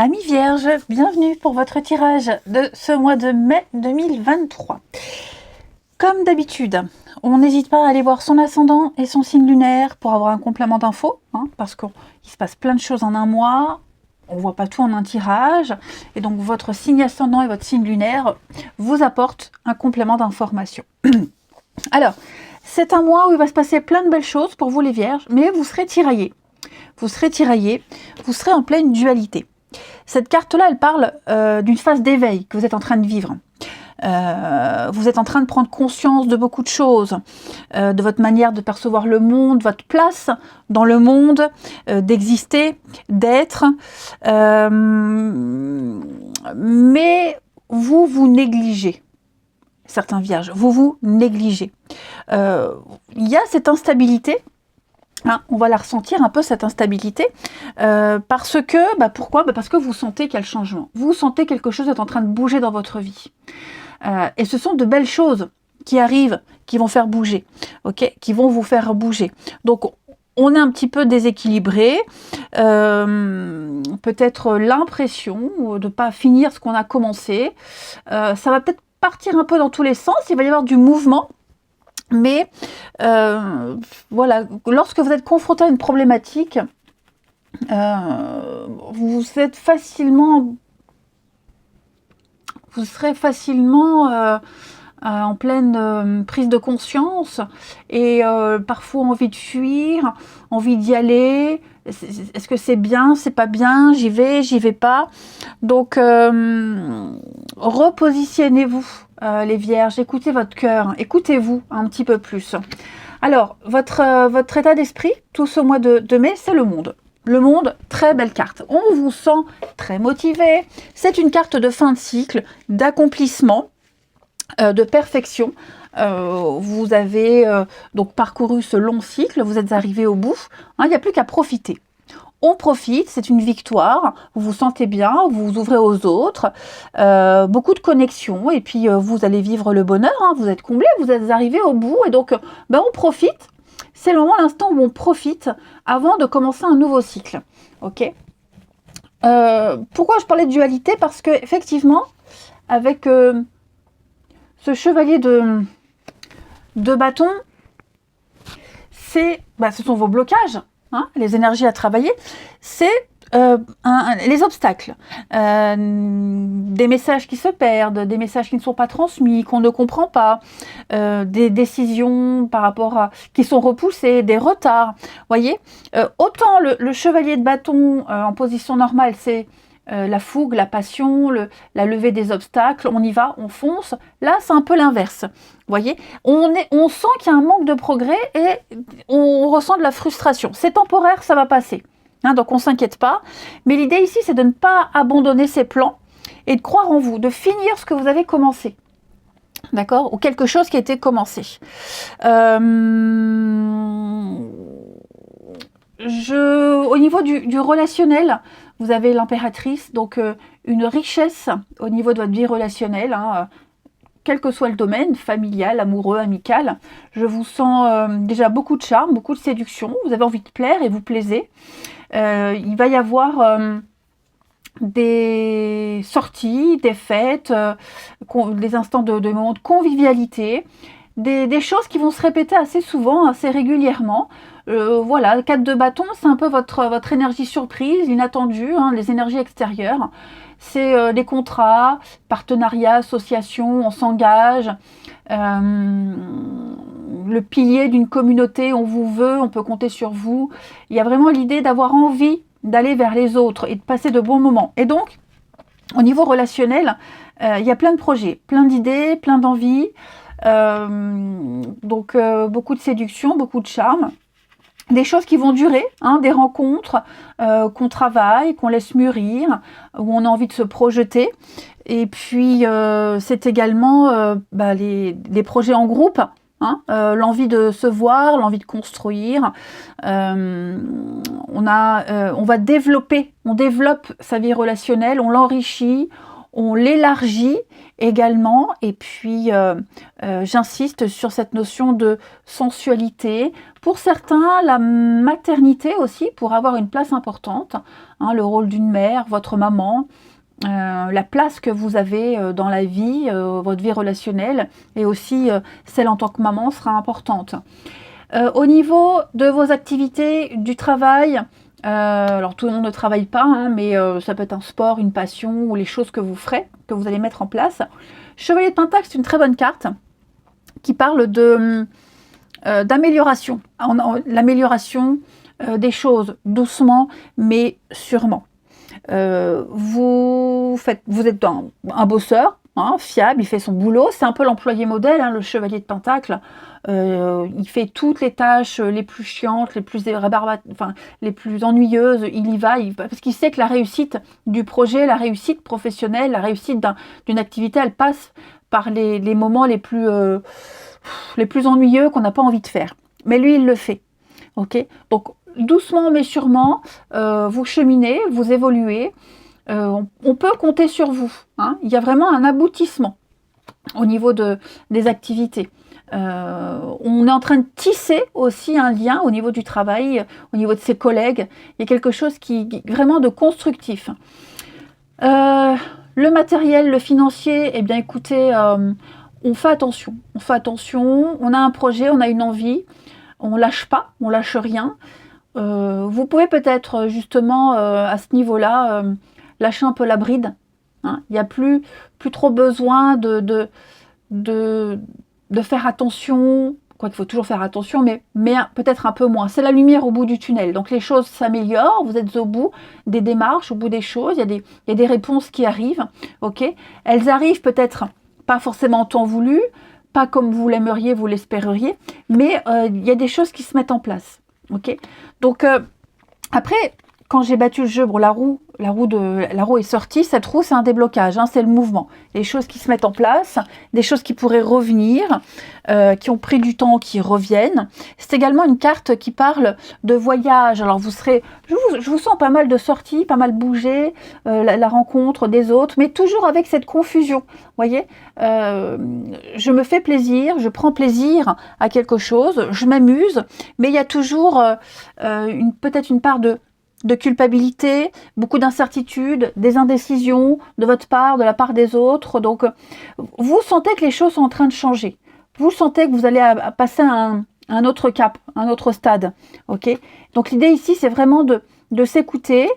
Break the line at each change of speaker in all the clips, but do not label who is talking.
Amis Vierges, bienvenue pour votre tirage de ce mois de mai 2023. Comme d'habitude, on n'hésite pas à aller voir son ascendant et son signe lunaire pour avoir un complément d'infos, parce qu'il se passe plein de choses en un mois, on ne voit pas tout en un tirage, et donc votre signe ascendant et votre signe lunaire vous apportent un complément d'information. Alors, c'est un mois où il va se passer plein de belles choses pour vous les Vierges, mais vous serez tiraillés. Vous serez en pleine dualité. Cette carte-là, elle parle d'une phase d'éveil que vous êtes en train de vivre. Vous êtes en train de prendre conscience de beaucoup de choses, de votre manière de percevoir le monde, votre place dans le monde, d'exister, d'être. Mais vous négligez, certains vierges, vous négligez. Il y a cette instabilité. On va la ressentir un peu, cette instabilité, parce que, pourquoi ? Parce que vous sentez qu'il y a le changement. Vous sentez que quelque chose est en train de bouger dans votre vie. Et ce sont de belles choses qui arrivent, qui vont faire bouger, qui vont vous faire bouger. Donc, on est un petit peu déséquilibré, peut-être l'impression de ne pas finir ce qu'on a commencé. Ça va peut-être partir un peu dans tous les sens, il va y avoir du mouvement. Mais voilà, lorsque vous êtes confronté à une problématique, vous serez facilement en pleine prise de conscience et parfois envie de fuir, envie d'y aller. Est-ce que c'est bien, c'est pas bien, j'y vais pas. Donc repositionnez-vous. Les vierges, écoutez votre cœur, écoutez-vous un petit peu plus. Alors, votre état d'esprit, tout ce mois de mai, c'est le monde. Le monde, très belle carte. On vous sent très motivé. C'est une carte de fin de cycle, d'accomplissement, de perfection. Vous avez donc parcouru ce long cycle, vous êtes arrivé au bout. Il n'y a plus qu'à profiter. On profite, c'est une victoire, vous vous sentez bien, vous vous ouvrez aux autres, beaucoup de connexions, et puis vous allez vivre le bonheur, vous êtes comblés, vous êtes arrivés au bout, et donc on profite, c'est le moment, l'instant où on profite avant de commencer un nouveau cycle. Ok. Pourquoi je parlais de dualité ? Parce que effectivement, avec ce chevalier de bâton, ce sont vos blocages. Les énergies à travailler, c'est les obstacles, des messages qui se perdent, des messages qui ne sont pas transmis, qu'on ne comprend pas, des décisions par rapport à qui sont repoussées, des retards. Voyez, autant le chevalier de bâton en position normale, c'est la fougue, la passion, la levée des obstacles, on y va, on fonce. Là, c'est un peu l'inverse. Vous voyez, on sent qu'il y a un manque de progrès et on ressent de la frustration. C'est temporaire, ça va passer. Donc on ne s'inquiète pas. Mais l'idée ici, c'est de ne pas abandonner ses plans et de croire en vous, de finir ce que vous avez commencé. D'accord ? Ou quelque chose qui a été commencé. Au niveau du relationnel, vous avez l'impératrice, donc une richesse au niveau de votre vie relationnelle, quel que soit le domaine, familial, amoureux, amical. Je vous sens déjà beaucoup de charme, beaucoup de séduction, vous avez envie de plaire et vous plaisez. Il va y avoir des sorties, des fêtes, des instants de moments de convivialité, des choses qui vont se répéter assez souvent, assez régulièrement. Voilà, 4 de bâton, c'est un peu votre énergie surprise, l'inattendue, les énergies extérieures. C'est les contrats, partenariats, associations, on s'engage. Le pilier d'une communauté, on vous veut, on peut compter sur vous. Il y a vraiment l'idée d'avoir envie d'aller vers les autres et de passer de bons moments. Et donc, au niveau relationnel, il y a plein de projets, plein d'idées, plein d'envies. Donc, beaucoup de séduction, beaucoup de charme. Des choses qui vont durer, des rencontres qu'on travaille, qu'on laisse mûrir, où on a envie de se projeter. Et puis, c'est également les projets en groupe, l'envie de se voir, l'envie de construire. On développe sa vie relationnelle, on l'enrichit, on l'élargit également. Et puis, j'insiste sur cette notion de sensualité. Pour certains, la maternité aussi, pour avoir une place importante, hein, le rôle d'une mère, votre maman, la place que vous avez dans la vie, votre vie relationnelle, et aussi celle en tant que maman sera importante. Au niveau de vos activités, du travail, alors tout le monde ne travaille pas, hein, mais ça peut être un sport, une passion, ou les choses que vous ferez, que vous allez mettre en place. Chevalier de Pentacle, c'est une très bonne carte qui parle d'amélioration. L'amélioration des choses, doucement, mais sûrement. Vous êtes un bosseur, hein, fiable, il fait son boulot, c'est un peu l'employé modèle, hein, le chevalier de Pentacle. Il fait toutes les tâches les plus chiantes, les plus les plus ennuyeuses, il y va, parce qu'il sait que la réussite du projet, la réussite professionnelle, la réussite d'une activité, elle passe par les moments les plus ennuyeux qu'on n'a pas envie de faire. Mais lui, il le fait. Ok, donc doucement mais sûrement, vous cheminez, vous évoluez. On peut compter sur vous. Hein. Il y a vraiment un aboutissement au niveau des activités. On est en train de tisser aussi un lien au niveau du travail, au niveau de ses collègues. Il y a quelque chose qui vraiment de constructif. Le matériel, le financier, eh bien écoutez, on fait attention. On fait attention, on a un projet, on a une envie, on lâche pas, on lâche rien. Vous pouvez peut-être justement à ce niveau-là lâcher un peu la bride. Hein. Il n'y a plus trop besoin de faire attention, quoi qu'il faut toujours faire attention, mais peut-être un peu moins. C'est la lumière au bout du tunnel. Donc les choses s'améliorent, vous êtes au bout des démarches, au bout des choses, il y a des réponses qui arrivent. Okay, elles arrivent peut-être pas forcément en temps voulu, pas comme vous l'aimeriez, vous l'espéreriez, mais il y a des choses qui se mettent en place. Okay, donc après, quand j'ai battu le jeu, bon, la roue est sortie. Cette roue, c'est un déblocage, hein, c'est le mouvement. Les choses qui se mettent en place, des choses qui pourraient revenir, qui ont pris du temps, qui reviennent. C'est également une carte qui parle de voyage. Alors je vous sens pas mal de sorties, pas mal bouger, la rencontre des autres, mais toujours avec cette confusion. Vous voyez, je me fais plaisir, je prends plaisir à quelque chose, je m'amuse, mais il y a toujours peut-être une part de culpabilité, beaucoup d'incertitudes, des indécisions de votre part, de la part des autres. Donc, vous sentez que les choses sont en train de changer. Vous sentez que vous allez passer à un autre cap, un autre stade. Okay, donc, l'idée ici, c'est vraiment de s'écouter.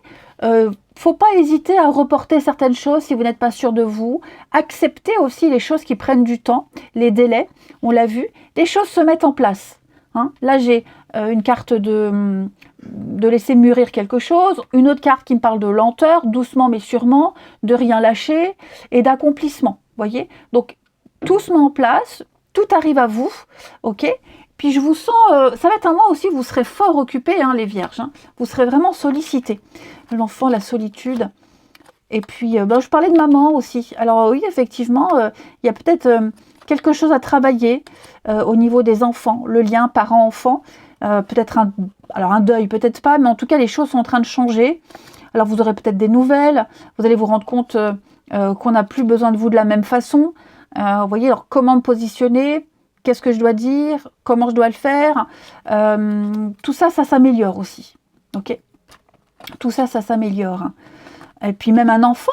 Faut pas hésiter à reporter certaines choses si vous n'êtes pas sûr de vous. Accepter aussi les choses qui prennent du temps, les délais, on l'a vu. Les choses se mettent en place. Hein. Là, j'ai une carte de laisser mûrir quelque chose, une autre carte qui me parle de lenteur, doucement mais sûrement, de rien lâcher et d'accomplissement. Voyez, donc tout se met en place, tout arrive à vous, ok. Puis je vous sens, ça va être un mois aussi, vous serez fort occupés, hein, les vierges, hein. Vous serez vraiment sollicités. L'enfant, la solitude. Et puis, je parlais de maman aussi. Alors oui, effectivement, il y a peut-être quelque chose à travailler au niveau des enfants, le lien parent-enfant. Peut-être un deuil, peut-être pas, mais en tout cas, les choses sont en train de changer. Alors, vous aurez peut-être des nouvelles. Vous allez vous rendre compte qu'on n'a plus besoin de vous de la même façon. Vous voyez, alors comment me positionner? Qu'est-ce que je dois dire? Comment je dois le faire? Tout ça, ça s'améliore aussi. Ok, tout ça, ça s'améliore. Et puis même un enfant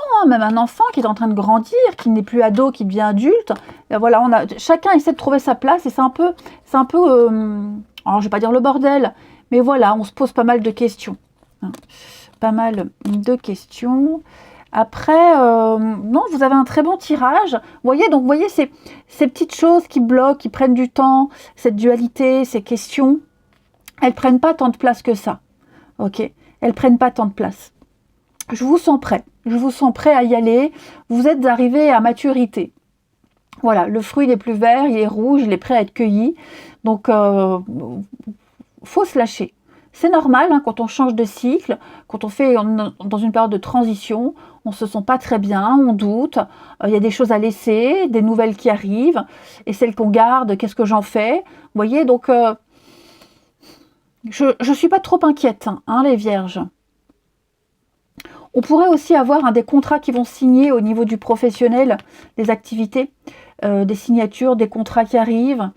qui est en train de grandir, qui n'est plus ado, qui devient adulte. Et voilà, chacun essaie de trouver sa place et c'est un peu, alors je vais pas dire le bordel, mais voilà, on se pose pas mal de questions. Hein. Pas mal de questions. Après, non, vous avez un très bon tirage. Vous voyez ces petites choses qui bloquent, qui prennent du temps, cette dualité, ces questions, elles prennent pas tant de place que ça. Ok, elles prennent pas tant de place. Je vous sens prêt à y aller. Vous êtes arrivé à maturité. Voilà, le fruit n'est plus vert, il est rouge, il est prêt à être cueilli. Donc, faut se lâcher. C'est normal, hein, quand on change de cycle, quand on fait dans une période de transition, on ne se sent pas très bien, on doute, il y a des choses à laisser, des nouvelles qui arrivent, et celles qu'on garde, qu'est-ce que j'en fais? Vous voyez, donc, je ne suis pas trop inquiète, hein, les vierges. On pourrait aussi avoir des contrats qui vont signer au niveau du professionnel, des activités, des signatures, des contrats qui arrivent,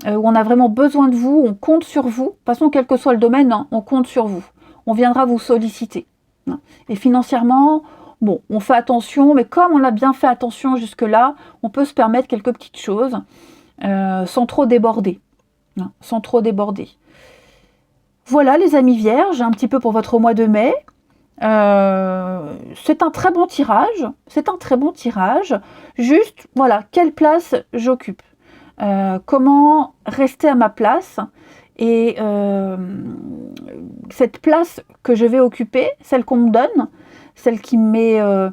où on a vraiment besoin de vous, on compte sur vous. De toute façon, quel que soit le domaine, hein, on compte sur vous. On viendra vous solliciter. Et financièrement, bon, on fait attention, mais comme on a bien fait attention jusque-là, on peut se permettre quelques petites choses sans trop déborder. Sans trop déborder. Voilà les amis vierges, un petit peu pour votre mois de mai. C'est un très bon tirage. C'est un très bon tirage. Juste, voilà, quelle place j'occupe. Comment rester à ma place. Et cette place que je vais occuper, celle qu'on me donne, celle qui me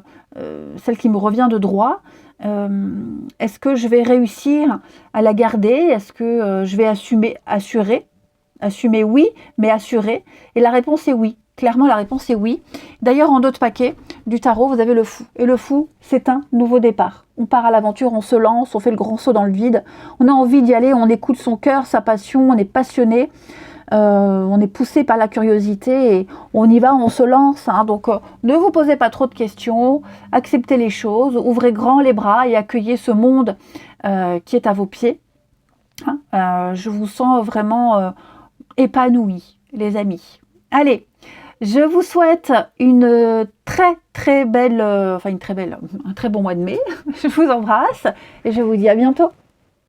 revient de droit, est-ce que je vais réussir à la garder? Est-ce que je vais assurer? Assumer oui, mais assurer. Et la réponse est oui. Clairement, la réponse est oui. D'ailleurs, en d'autres paquets du tarot, vous avez le fou. Et le fou, c'est un nouveau départ. On part à l'aventure, on se lance, on fait le grand saut dans le vide. On a envie d'y aller, on écoute son cœur, sa passion, on est passionné. On est poussé par la curiosité et on y va, on se lance. Hein. Donc, ne vous posez pas trop de questions. Acceptez les choses, ouvrez grand les bras et accueillez ce monde qui est à vos pieds. Hein. Je vous sens vraiment épanoui, les amis. Allez, je vous souhaite une très belle, un très bon mois de mai. Je vous embrasse et je vous dis à bientôt.